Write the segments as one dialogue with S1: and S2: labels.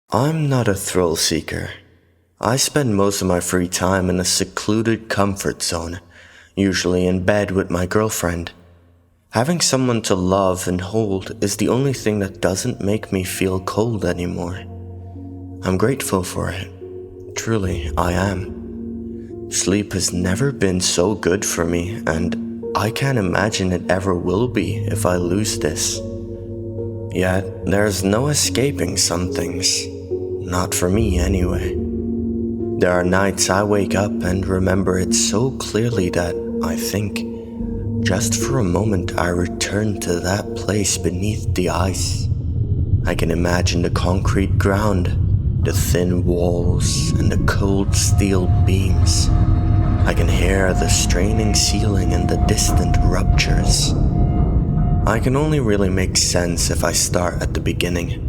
S1: I'm not a thrill seeker. I spend most of my free time in a secluded comfort zone, usually in bed with my girlfriend. Having someone to love and hold is the only thing that doesn't make me feel cold anymore. I'm grateful for it. Truly, I am. Sleep has never been so good for me, and I can't imagine it ever will be if I lose this. Yet, there's no escaping some things. Not for me, anyway. There are nights I wake up and remember it so clearly that I think, just for a moment I return to that place beneath the ice. I can imagine the concrete ground, the thin walls, and the cold steel beams. I can hear the straining ceiling and the distant ruptures. I can only really make sense if I start at the beginning.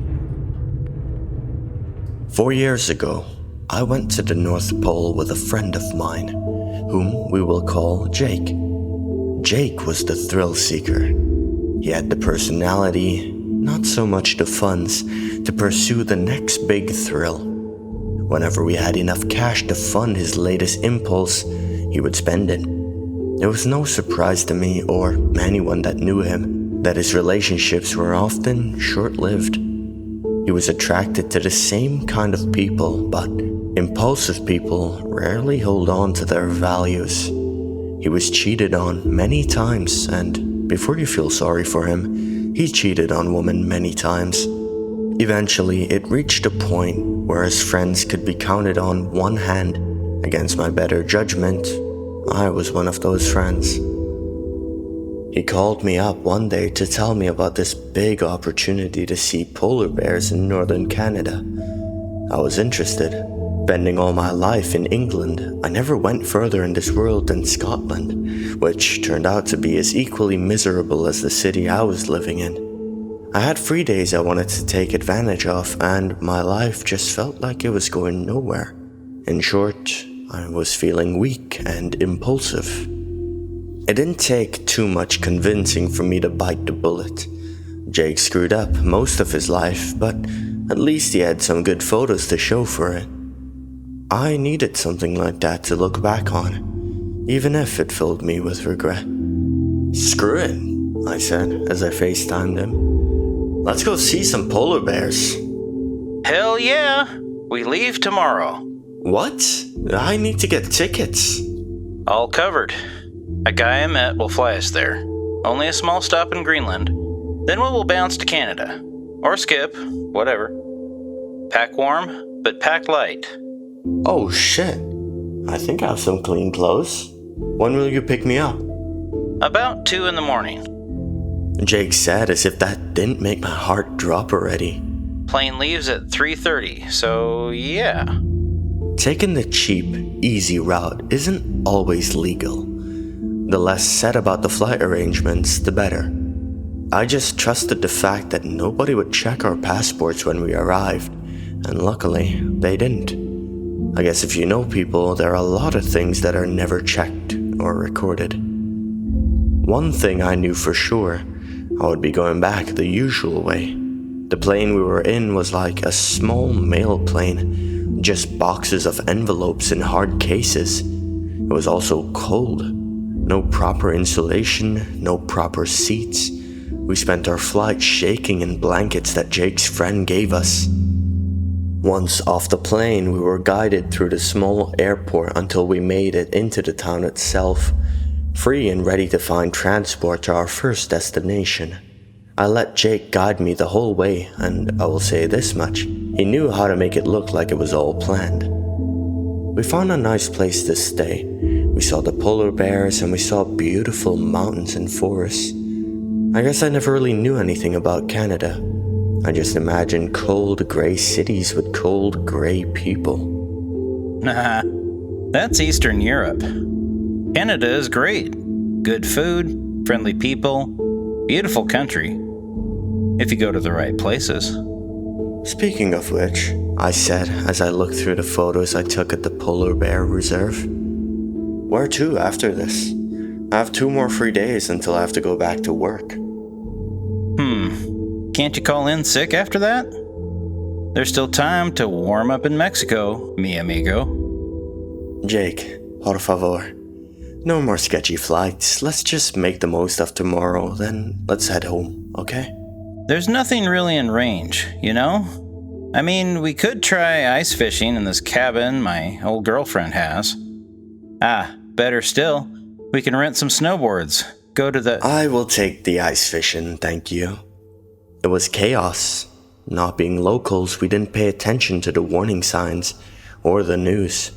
S1: 4 years ago, I went to the North Pole with a friend of mine, whom we will call Jake. Jake was the thrill seeker. He had the personality, not so much the funds, to pursue the next big thrill. Whenever we had enough cash to fund his latest impulse, he would spend it. It was no surprise to me or anyone that knew him that his relationships were often short-lived. He was attracted to the same kind of people, but impulsive people rarely hold on to their values. He was cheated on many times, and before you feel sorry for him, he cheated on women many times. Eventually, it reached a point where his friends could be counted on one hand. Against my better judgment, I was one of those friends. He called me up one day to tell me about this big opportunity to see polar bears in northern Canada. I was interested. Spending all my life in England, I never went further in this world than Scotland, which turned out to be as equally miserable as the city I was living in. I had free days I wanted to take advantage of, and my life just felt like it was going nowhere. In short, I was feeling weak and impulsive. It didn't take too much convincing for me to bite the bullet. Jake screwed up most of his life, but at least he had some good photos to show for it. I needed something like that to look back on, even if it filled me with regret. "Screw it," I said as I FaceTimed him. "Let's go see some polar bears."
S2: Hell yeah! We leave tomorrow.
S1: What? I need to get tickets.
S2: All covered. A guy I met will fly us there. Only a small stop in Greenland. Then we will bounce to Canada. Or skip, whatever. Pack warm, but pack light.
S1: Oh shit. I think I have some clean clothes. When will you pick me up?
S2: About 2 in the morning.
S1: Jake said as if that didn't make my heart drop already.
S2: Plane leaves at 3:30, so yeah.
S1: Taking the cheap, easy route isn't always legal. The less said about the flight arrangements, the better. I just trusted the fact that nobody would check our passports when we arrived, and luckily, they didn't. I guess if you know people, there are a lot of things that are never checked or recorded. One thing I knew for sure, I would be going back the usual way. The plane we were in was like a small mail plane, just boxes of envelopes in hard cases. It was also cold. No proper insulation, no proper seats. We spent our flight shaking in blankets that Jake's friend gave us. Once off the plane, we were guided through the small airport until we made it into the town itself, free and ready to find transport to our first destination. I let Jake guide me the whole way, and I will say this much, he knew how to make it look like it was all planned. We found a nice place to stay. We saw the polar bears and we saw beautiful mountains and forests. I guess I never really knew anything about Canada. I just imagined cold grey cities with cold grey people.
S2: Nah, that's Eastern Europe. Canada is great. Good food, friendly people, beautiful country. If you go to the right places.
S1: Speaking of which, I said as I looked through the photos I took at the polar bear reserve. Where to after this? I have 2 more free days until I have to go back to work.
S2: Can't you call in sick after that? There's still time to warm up in Mexico, mi amigo.
S1: Jake, por favor. No more sketchy flights. Let's just make the most of tomorrow, then let's head home, okay?
S2: There's nothing really in range, you know? I mean, we could try ice fishing in this cabin my old girlfriend has. Better still, we can rent some snowboards. Go to the...
S1: I will take the ice fishing, thank you. It was chaos. Not being locals, we didn't pay attention to the warning signs or the news.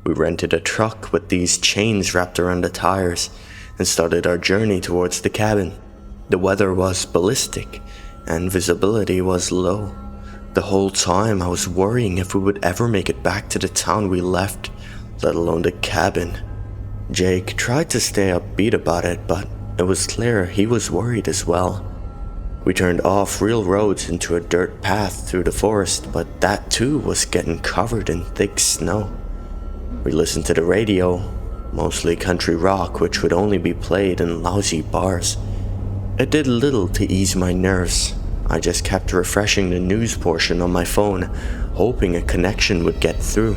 S1: We rented a truck with these chains wrapped around the tires and started our journey towards the cabin. The weather was ballistic and visibility was low. The whole time I was worrying if we would ever make it back to the town we left, let alone the cabin. Jake tried to stay upbeat about it, but it was clear he was worried as well. We turned off real roads into a dirt path through the forest, but that too was getting covered in thick snow. We listened to the radio, mostly country rock, which would only be played in lousy bars. It did little to ease my nerves. I just kept refreshing the news portion on my phone, hoping a connection would get through.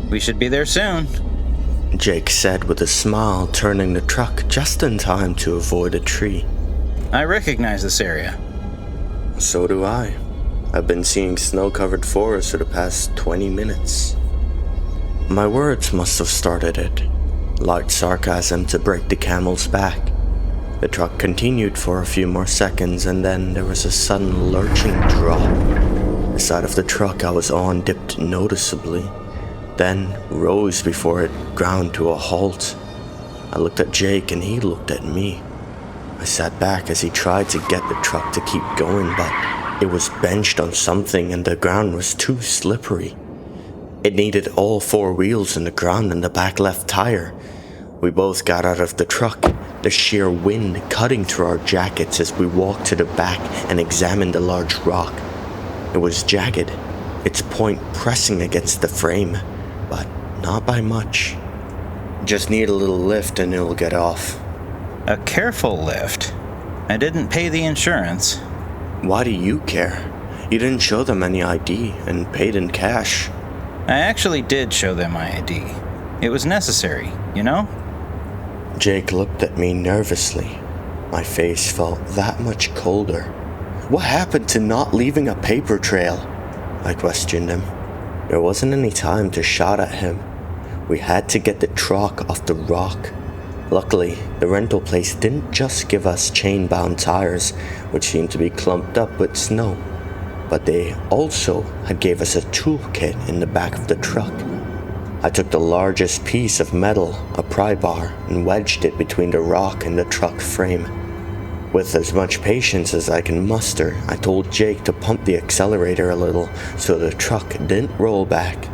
S2: We should be there soon,
S1: Jake said with a smile, turning the truck just in time to avoid a tree.
S2: I recognize this area.
S1: So do I. I've been seeing snow-covered forests for the past 20 minutes. My words must have started it. Light sarcasm to break the camel's back. The truck continued for a few more seconds and then there was a sudden lurching drop. The side of the truck I was on dipped noticeably, then rose before it ground to a halt. I looked at Jake and he looked at me. I sat back as he tried to get the truck to keep going, but it was benched on something and the ground was too slippery. It needed all four wheels in the ground and the back left tire. We both got out of the truck, the sheer wind cutting through our jackets as we walked to the back and examined a large rock. It was jagged, its point pressing against the frame, but not by much. Just need a little lift and it'll get off.
S2: A careful lift. I didn't pay the insurance.
S1: Why do you care? You didn't show them any ID and paid in cash.
S2: I actually did show them my ID. It was necessary, you know?
S1: Jake looked at me nervously. My face felt that much colder. What happened to not leaving a paper trail? I questioned him. There wasn't any time to shout at him. We had to get the truck off the rock. Luckily, the rental place didn't just give us chain-bound tires, which seemed to be clumped up with snow, but they also had gave us a toolkit in the back of the truck. I took the largest piece of metal, a pry bar, and wedged it between the rock and the truck frame. With as much patience as I can muster, I told Jake to pump the accelerator a little so the truck didn't roll back.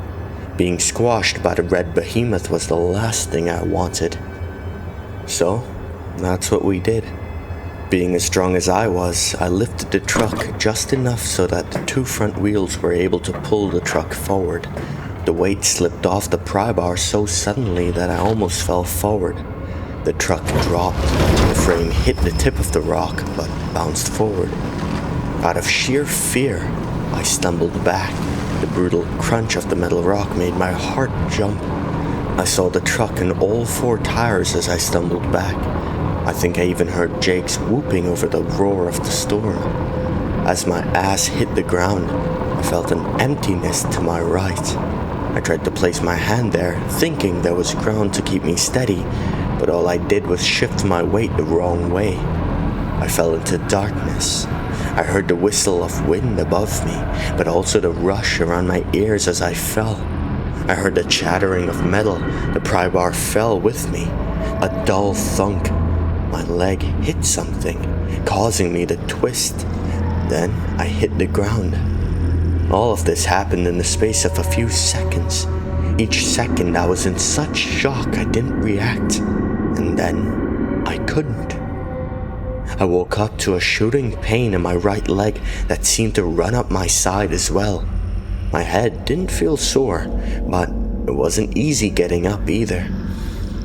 S1: Being squashed by the red behemoth was the last thing I wanted. So, that's what we did. Being as strong as I was, I lifted the truck just enough so that the two front wheels were able to pull the truck forward. The weight slipped off the pry bar so suddenly that I almost fell forward. The truck dropped. The frame hit the tip of the rock, but bounced forward. Out of sheer fear, I stumbled back. The brutal crunch of the metal rock made my heart jump. I saw the truck and all four tires as I stumbled back. I think I even heard Jake's whooping over the roar of the storm. As my ass hit the ground, I felt an emptiness to my right. I tried to place my hand there, thinking there was ground to keep me steady, but all I did was shift my weight the wrong way. I fell into darkness. I heard the whistle of wind above me, but also the rush around my ears as I fell. I heard the chattering of metal. The pry bar fell with me. A dull thunk. My leg hit something, causing me to twist. Then I hit the ground. All of this happened in the space of a few seconds. Each second I was in such shock I didn't react. And then I couldn't. I woke up to a shooting pain in my right leg that seemed to run up my side as well. My head didn't feel sore, but it wasn't easy getting up either.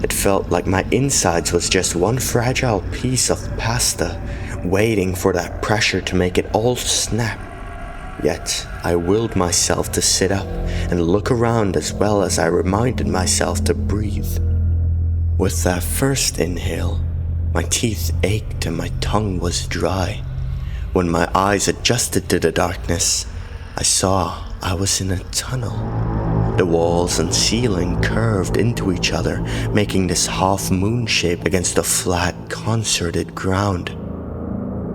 S1: It felt like my insides was just one fragile piece of pasta, waiting for that pressure to make it all snap. Yet, I willed myself to sit up and look around as well as I reminded myself to breathe. With that first inhale, my teeth ached and my tongue was dry. When my eyes adjusted to the darkness, I saw I was in a tunnel. The walls and ceiling curved into each other, making this half-moon shape against the flat, concerted ground.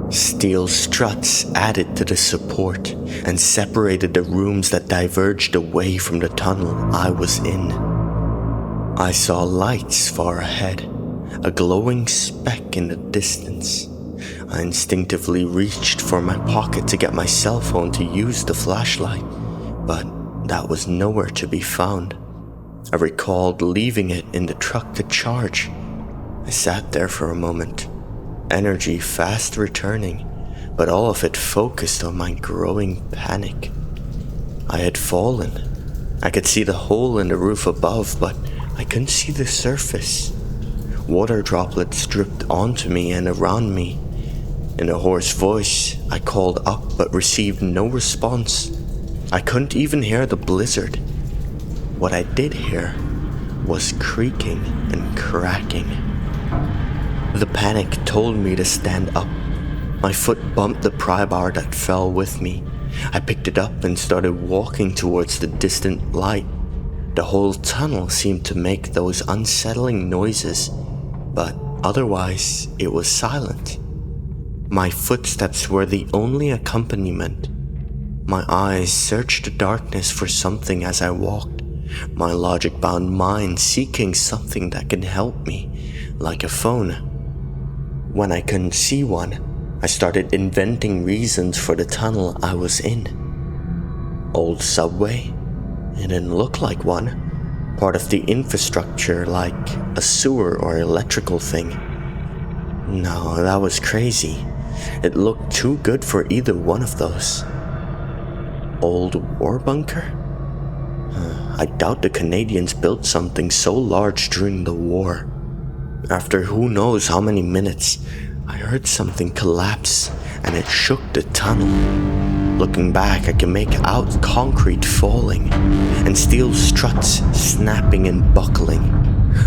S1: Steel struts added to the support and separated the rooms that diverged away from the tunnel I was in. I saw lights far ahead, a glowing speck in the distance. I instinctively reached for my pocket to get my cell phone to use the flashlight, but that was nowhere to be found. I recalled leaving it in the truck to charge. I sat there for a moment, energy fast returning, but all of it focused on my growing panic. I had fallen. I could see the hole in the roof above, but I couldn't see the surface. Water droplets dripped onto me and around me. In a hoarse voice, I called up but received no response. I couldn't even hear the blizzard. What I did hear was creaking and cracking. The panic told me to stand up. My foot bumped the pry bar that fell with me. I picked it up and started walking towards the distant light. The whole tunnel seemed to make those unsettling noises, but otherwise it was silent. My footsteps were the only accompaniment. My eyes searched the darkness for something as I walked, my logic-bound mind seeking something that could help me, like a phone. When I couldn't see one, I started inventing reasons for the tunnel I was in. Old subway? It didn't look like one. Part of the infrastructure, like a sewer or electrical thing. No, that was crazy. It looked too good for either one of those. Old war bunker? I doubt the Canadians built something so large during the war. After who knows how many minutes, I heard something collapse and it shook the tunnel. Looking back, I can make out concrete falling and steel struts snapping and buckling.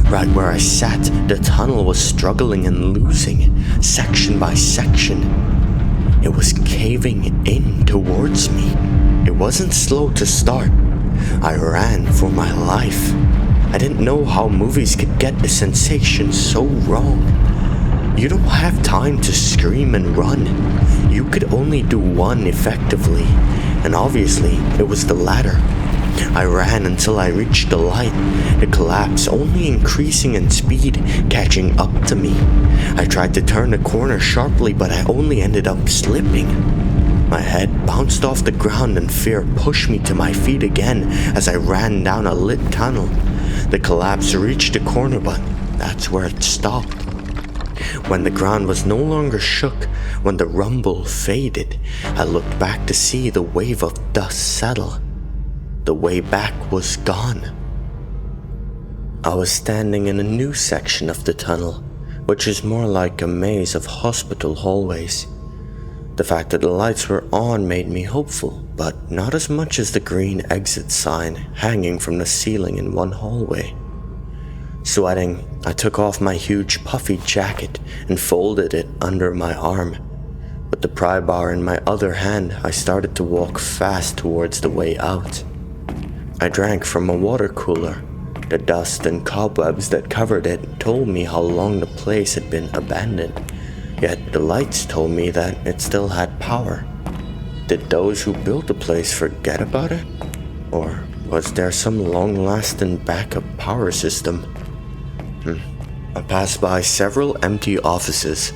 S1: Right where I sat, the tunnel was struggling and losing, section by section. It was caving in towards me. It wasn't slow to start. I ran for my life. I didn't know how movies could get the sensation so wrong. You don't have time to scream and run. You could only do one effectively, and obviously it was the latter. I ran until I reached the light, the collapse only increasing in speed, catching up to me. I tried to turn the corner sharply, but I only ended up slipping. My head bounced off the ground and fear pushed me to my feet again as I ran down a lit tunnel. The collapse reached the corner, but that's where it stopped. When the ground was no longer shook, when the rumble faded, I looked back to see the wave of dust settle. The way back was gone. I was standing in a new section of the tunnel, which is more like a maze of hospital hallways. The fact that the lights were on made me hopeful, but not as much as the green exit sign hanging from the ceiling in one hallway. Sweating, I took off my huge puffy jacket and folded it under my arm. With the pry bar in my other hand, I started to walk fast towards the way out. I drank from a water cooler. The dust and cobwebs that covered it told me how long the place had been abandoned, yet the lights told me that it still had power. Did those who built the place forget about it? Or was there some long-lasting backup power system? I passed by several empty offices,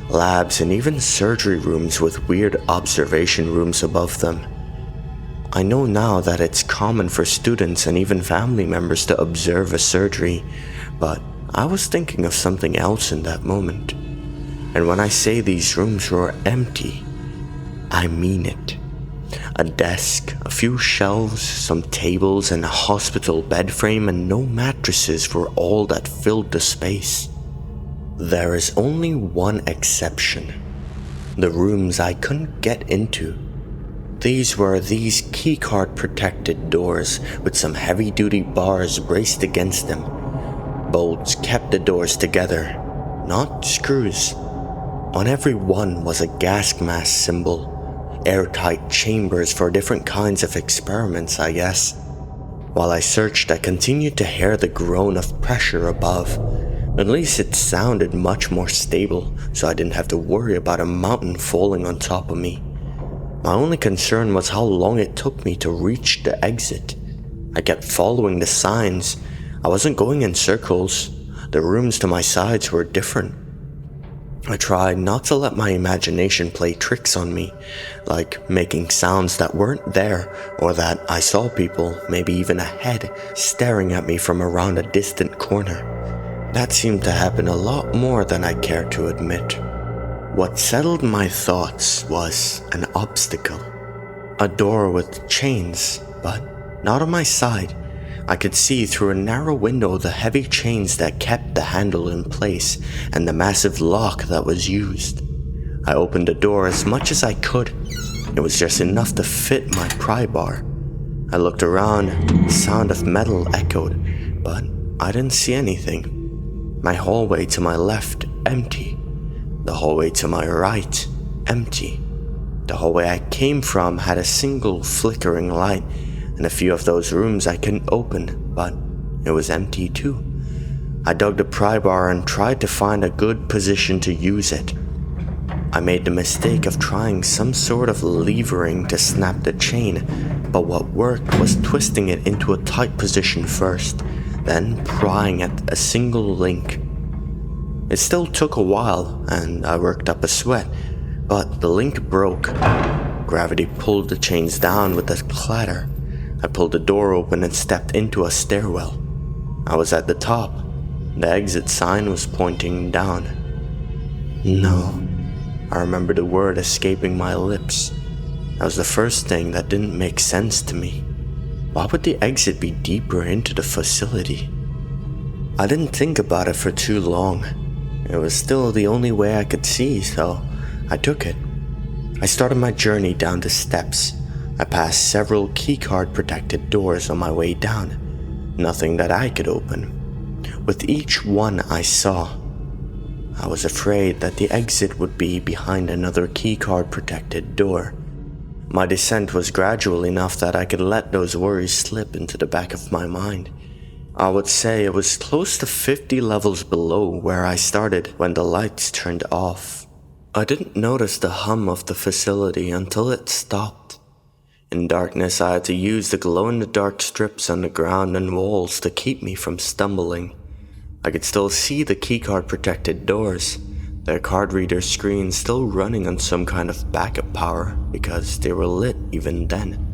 S1: labs, and even surgery rooms with weird observation rooms above them. I know now that it's common for students and even family members to observe a surgery, but I was thinking of something else in that moment. And when I say these rooms were empty, I mean it. A desk, a few shelves, some tables, and a hospital bed frame and no mattresses were all that filled the space. There is only one exception. The rooms I couldn't get into. these were these keycard protected doors with some heavy duty bars braced against them. Bolts kept the doors together, not screws. On every one was a gas mask symbol. Airtight chambers for different kinds of experiments, I guess. While I searched, I continued to hear the groan of pressure above. At least it sounded much more stable, so I didn't have to worry about a mountain falling on top of me. My only concern was how long it took me to reach the exit. I kept following the signs. I wasn't going in circles. The rooms to my sides were different. I tried not to let my imagination play tricks on me, like making sounds that weren't there, or that I saw people, maybe even a head, staring at me from around a distant corner. That seemed to happen a lot more than I cared to admit. What settled my thoughts was an obstacle. A door with chains, but not on my side. I could see through a narrow window the heavy chains that kept the handle in place and the massive lock that was used. I opened the door as much as I could. It was just enough to fit my pry bar. I looked around, the sound of metal echoed, but I didn't see anything. My hallway to my left, empty. The hallway to my right, empty. The hallway I came from had a single flickering light, and a few of those rooms I couldn't open, but it was empty too. I dug the pry bar and tried to find a good position to use it. I made the mistake of trying some sort of levering to snap the chain, but what worked was twisting it into a tight position first, then prying at a single link. It still took a while, and I worked up a sweat, but the link broke. Gravity pulled the chains down with a clatter. I pulled the door open and stepped into a stairwell. I was at the top. The exit sign was pointing down. No. I remember the word escaping my lips. That was the first thing that didn't make sense to me. Why would the exit be deeper into the facility? I didn't think about it for too long. It was still the only way I could see, so I took it. I started my journey down the steps. I passed several keycard protected doors on my way down. Nothing that I could open. With each one I saw, I was afraid that the exit would be behind another keycard protected door. My descent was gradual enough that I could let those worries slip into the back of my mind. I would say it was close to 50 levels below where I started when the lights turned off. I didn't notice the hum of the facility until it stopped. In darkness, I had to use the glow-in-the-dark strips on the ground and walls to keep me from stumbling. I could still see the keycard protected doors, their card reader screens still running on some kind of backup power because they were lit even then.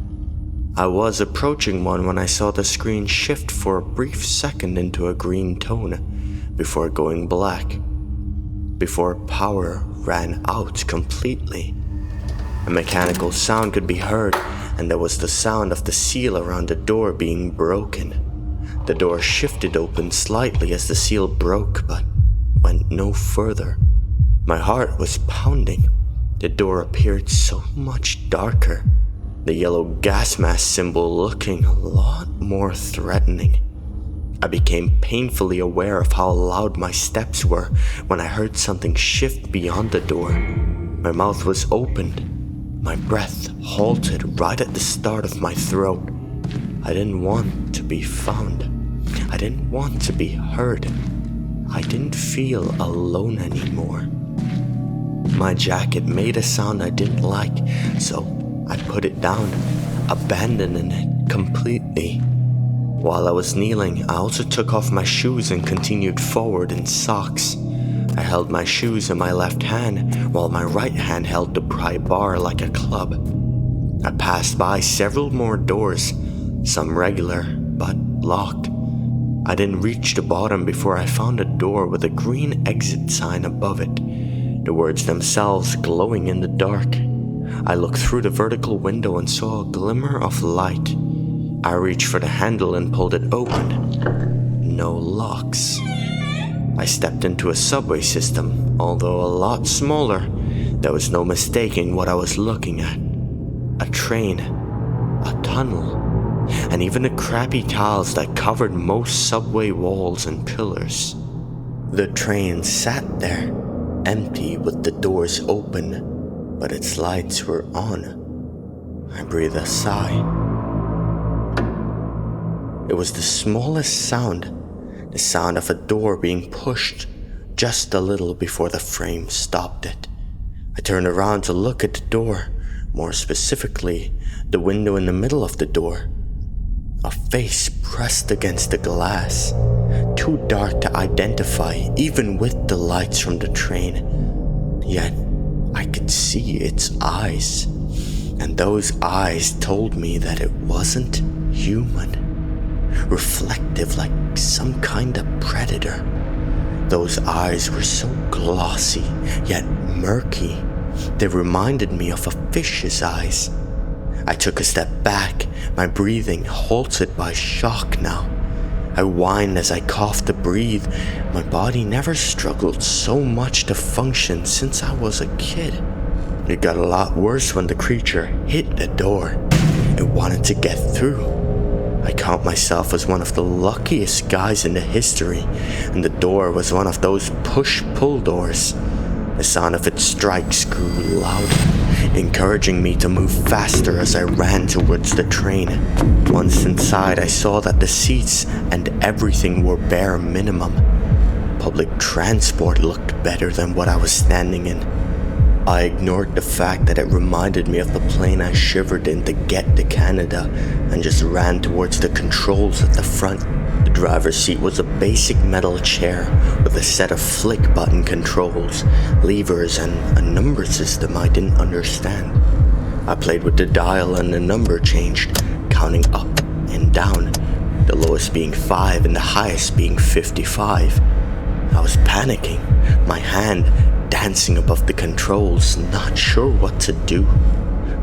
S1: I was approaching one when I saw the screen shift for a brief second into a green tone before going black, before power ran out completely. A mechanical sound could be heard, and there was the sound of the seal around the door being broken. The door shifted open slightly as the seal broke, but went no further. My heart was pounding. The door appeared so much darker, the yellow gas mask symbol looking a lot more threatening. I became painfully aware of how loud my steps were when I heard something shift beyond the door. My mouth was opened. My breath halted right at the start of my throat. I didn't want to be found. I didn't want to be heard. I didn't feel alone anymore. My jacket made a sound I didn't like, so I put it down, abandoning it completely. While I was kneeling, I also took off my shoes and continued forward in socks. I held my shoes in my left hand, while my right hand held the pry bar like a club. I passed by several more doors, some regular, but locked. I didn't reach the bottom before I found a door with a green exit sign above it, the words themselves glowing in the dark. I looked through the vertical window and saw a glimmer of light. I reached for the handle and pulled it open. No locks. I stepped into a subway system, although a lot smaller. There was no mistaking what I was looking at. a train, a tunnel, and even the crappy tiles that covered most subway walls and pillars. The train sat there, empty with the doors open, but its lights were on. I breathed a sigh. It was the smallest sound, the sound of a door being pushed just a little before the frame stopped it. I turned around to look at the door, more specifically, the window in the middle of the door. A face pressed against the glass, too dark to identify even with the lights from the train. Yet, I could see its eyes, and those eyes told me that it wasn't human. Reflective like some kind of predator. Those eyes were so glossy, yet murky. They reminded me of a fish's eyes. I took a step back, my breathing halted by shock now. I whined as I coughed to breathe. My body never struggled so much to function since I was a kid. It got a lot worse when the creature hit the door. It wanted to get through. I count myself as one of the luckiest guys in the history, and the door was one of those push-pull doors. The sound of its strikes grew louder, encouraging me to move faster as I ran towards the train. Once inside, I saw that the seats and everything were bare minimum. Public transport looked better than what I was standing in. I ignored the fact that it reminded me of the plane I shivered in to get to Canada and just ran towards the controls at the front. The driver's seat was a basic metal chair with a set of flick button controls, levers, and a number system I didn't understand. I played with the dial and the number changed, counting up and down, the lowest being 5 and the highest being 55. I was panicking, my hand dancing above the controls, not sure what to do.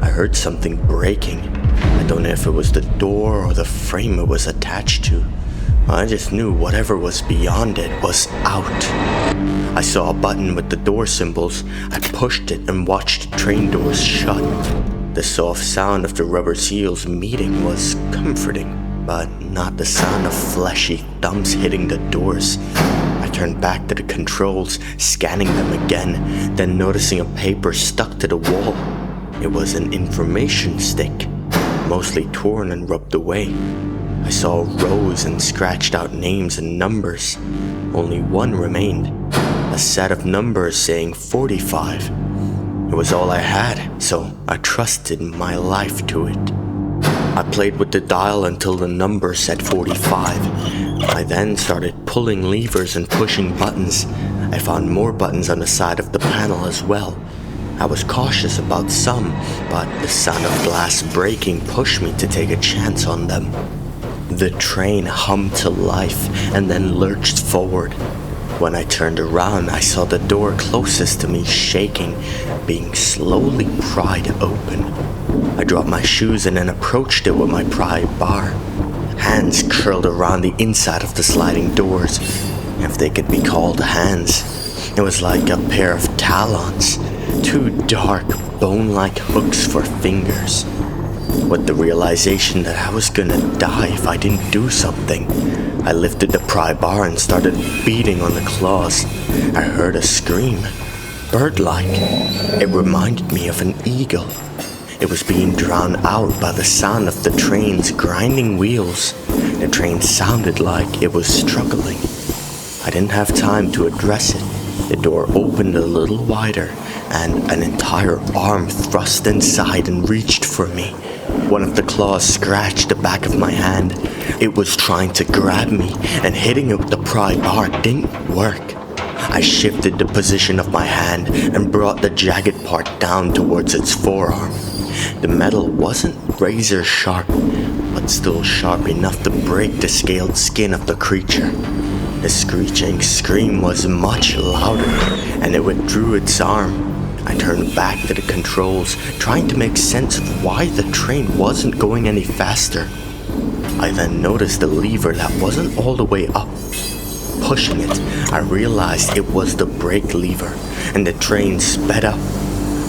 S1: I heard something breaking. I don't know if it was the door or the frame it was attached to. I just knew whatever was beyond it was out. I saw a button with the door symbols. I pushed it and watched the train doors shut. The soft sound of the rubber seals meeting was comforting, but not the sound of fleshy thumbs hitting the doors. I turned back to the controls, scanning them again, then noticing a paper stuck to the wall. It was an information stick, mostly torn and rubbed away. I saw rows and scratched out names and numbers. Only one remained, a set of numbers saying 45. It was all I had, so I trusted my life to it. I played with the dial until the number said 45. I then started pulling levers and pushing buttons. I found more buttons on the side of the panel as well. I was cautious about some, but the sound of glass breaking pushed me to take a chance on them. The train hummed to life and then lurched forward. When I turned around, I saw the door closest to me shaking, being slowly pried open. I dropped my shoes and then approached it with my pry bar. Hands curled around the inside of the sliding doors, if they could be called hands. It was like a pair of talons, two dark, bone-like hooks for fingers. With the realization that I was gonna die if I didn't do something, I lifted the pry bar and started beating on the claws. I heard a scream, bird-like. It reminded me of an eagle. It was being drowned out by the sound of the train's grinding wheels. The train sounded like it was struggling. I didn't have time to address it. The door opened a little wider, and an entire arm thrust inside and reached for me. One of the claws scratched the back of my hand. It was trying to grab me, and hitting it with the pry bar didn't work. I shifted the position of my hand and brought the jagged part down towards its forearm. The metal wasn't razor sharp, but still sharp enough to break the scaled skin of the creature. The screeching scream was much louder, and it withdrew its arm. I turned back to the controls, trying to make sense of why the train wasn't going any faster. I then noticed a lever that wasn't all the way up. Pushing it, I realized it was the brake lever, and the train sped up.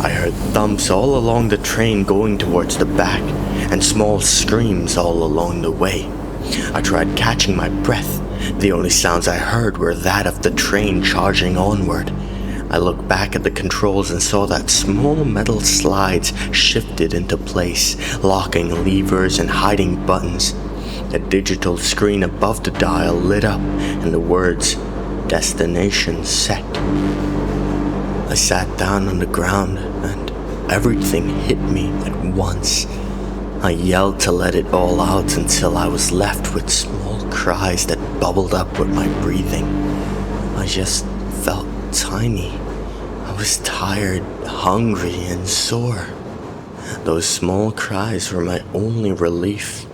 S1: I heard thumps all along the train going towards the back, and small screams all along the way. I tried catching my breath. The only sounds I heard were that of the train charging onward. I looked back at the controls and saw that small metal slides shifted into place, locking levers and hiding buttons. A digital screen above the dial lit up, and the words, "Destination set." I sat down on the ground, and everything hit me at once. I yelled to let it all out until I was left with small cries that bubbled up with my breathing. I just felt tiny. I was tired, hungry, and sore. Those small cries were my only relief.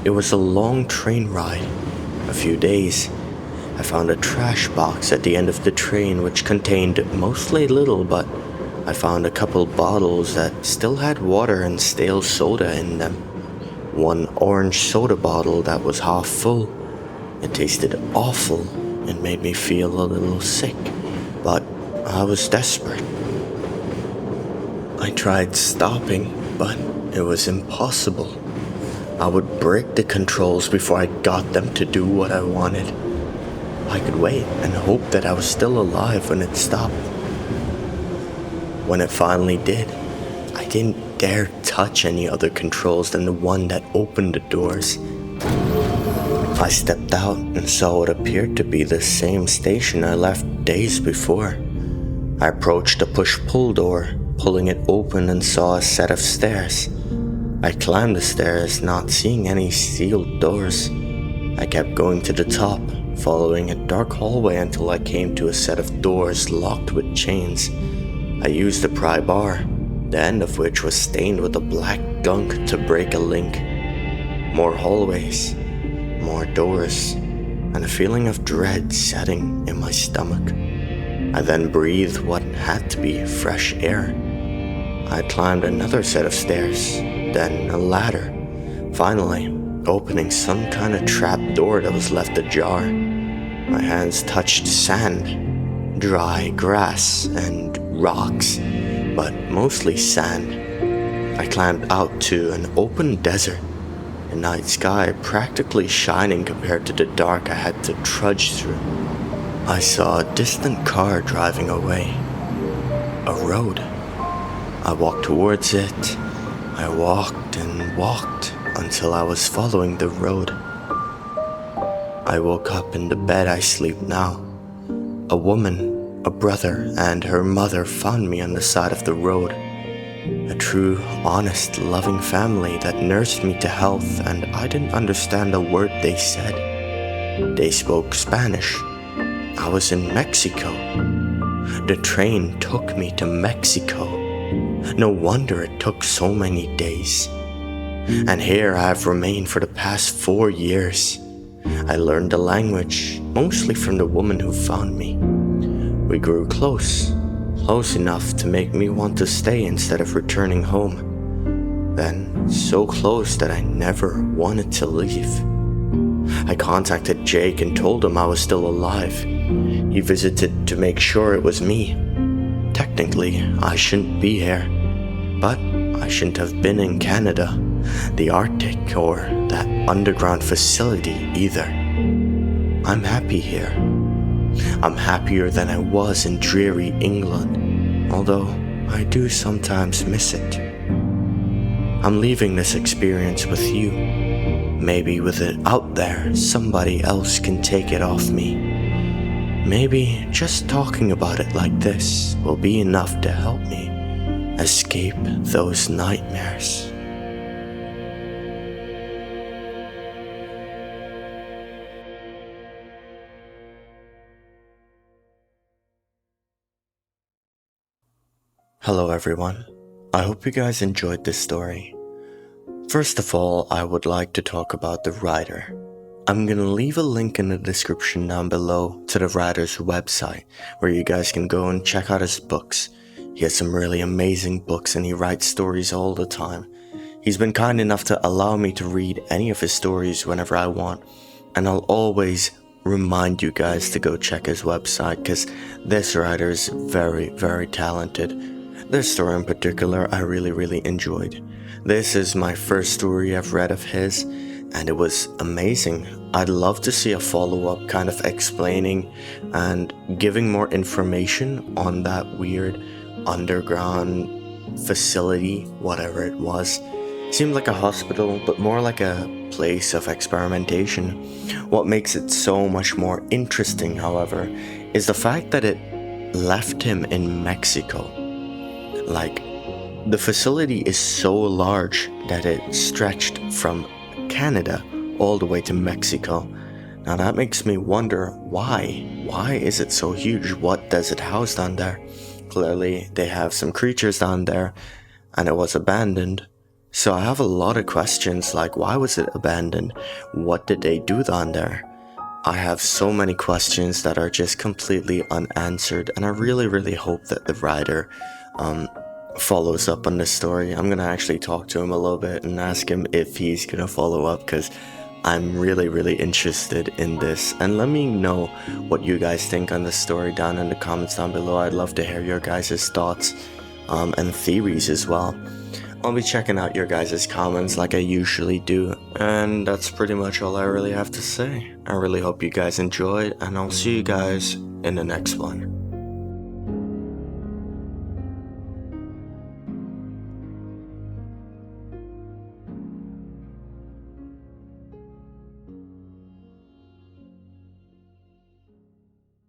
S1: It was a long train ride, a few days. I found a trash box at the end of the train which contained mostly little, but I found a couple bottles that still had water and stale soda in them. One orange soda bottle that was half full. It tasted awful and made me feel a little sick, but I was desperate. I tried stopping, but it was impossible. I would break the controls before I got them to do what I wanted. I could wait and hope that I was still alive when it stopped. When it finally did, I didn't dare touch any other controls than the one that opened the doors. I stepped out and saw what appeared to be the same station I left days before. I approached the push-pull door, pulling it open, and saw a set of stairs. I climbed the stairs, not seeing any sealed doors. I kept going to the top, following a dark hallway until I came to a set of doors locked with chains. I used a pry bar, the end of which was stained with a black gunk, to break a link. More hallways, more doors, and a feeling of dread setting in my stomach. I then breathed what had to be fresh air. I climbed another set of stairs, then a ladder, finally opening some kind of trap door that was left ajar. My hands touched sand, dry grass, and rocks, but mostly sand. I climbed out to an open desert, a night sky practically shining compared to the dark I had to trudge through. I saw a distant car driving away. A road. I walked towards it. I walked and walked until I was following the road. I woke up in the bed I sleep now. A woman, a brother, and her mother found me on the side of the road. A true, honest, loving family that nursed me to health, and I didn't understand a word they said. They spoke Spanish. I was in Mexico. The train took me to Mexico. No wonder it took so many days. And here I have remained for the past 4 years. I learned the language, mostly from the woman who found me. We grew close enough to make me want to stay instead of returning home. Then, so close that I never wanted to leave. I contacted Jake and told him I was still alive. He visited to make sure it was me. Technically, I shouldn't be here, but I shouldn't have been in Canada, the Arctic, or that underground facility either. I'm happy here. I'm happier than I was in dreary England, although I do sometimes miss it. I'm leaving this experience with you. Maybe with it out there, somebody else can take it off me. Maybe just talking about it like this will be enough to help me escape those nightmares. Hello everyone, I hope you guys enjoyed this story. First of all, I would like to talk about the writer. I'm gonna leave a link in the description down below to the writer's website, where you guys can go and check out his books. He has some really amazing books and he writes stories all the time. He's been kind enough to allow me to read any of his stories whenever I want, and I'll always remind you guys to go check his website, because this writer is very, very talented. This story in particular I really enjoyed. This is my first story I've read of his, and it was amazing. I'd love to see a follow-up kind of explaining and giving more information on that weird underground facility, whatever it was. Seemed like a hospital, but more like a place of experimentation. What makes it so much more interesting, however, is the fact that it left him in Mexico. Like, the facility is so large that it stretched from Canada all the way to Mexico. Now that makes me wonder why. Why is it so huge? What does it house down there? Clearly, they have some creatures down there, and it was abandoned. So I have a lot of questions, like why was it abandoned? What did they do down there? I have so many questions that are just completely unanswered, and I really hope that the writer follows up on this story. I'm gonna actually talk to him a little bit and ask him if he's gonna follow up, because I'm really interested in this. And let me know what you guys think on this story down in the comments down below. I'd love to hear your guys' thoughts and theories as well. I'll be checking out your guys' comments like I usually do, and that's pretty much all I really have to say. I really hope you guys enjoyed, and I'll see you guys in the next one.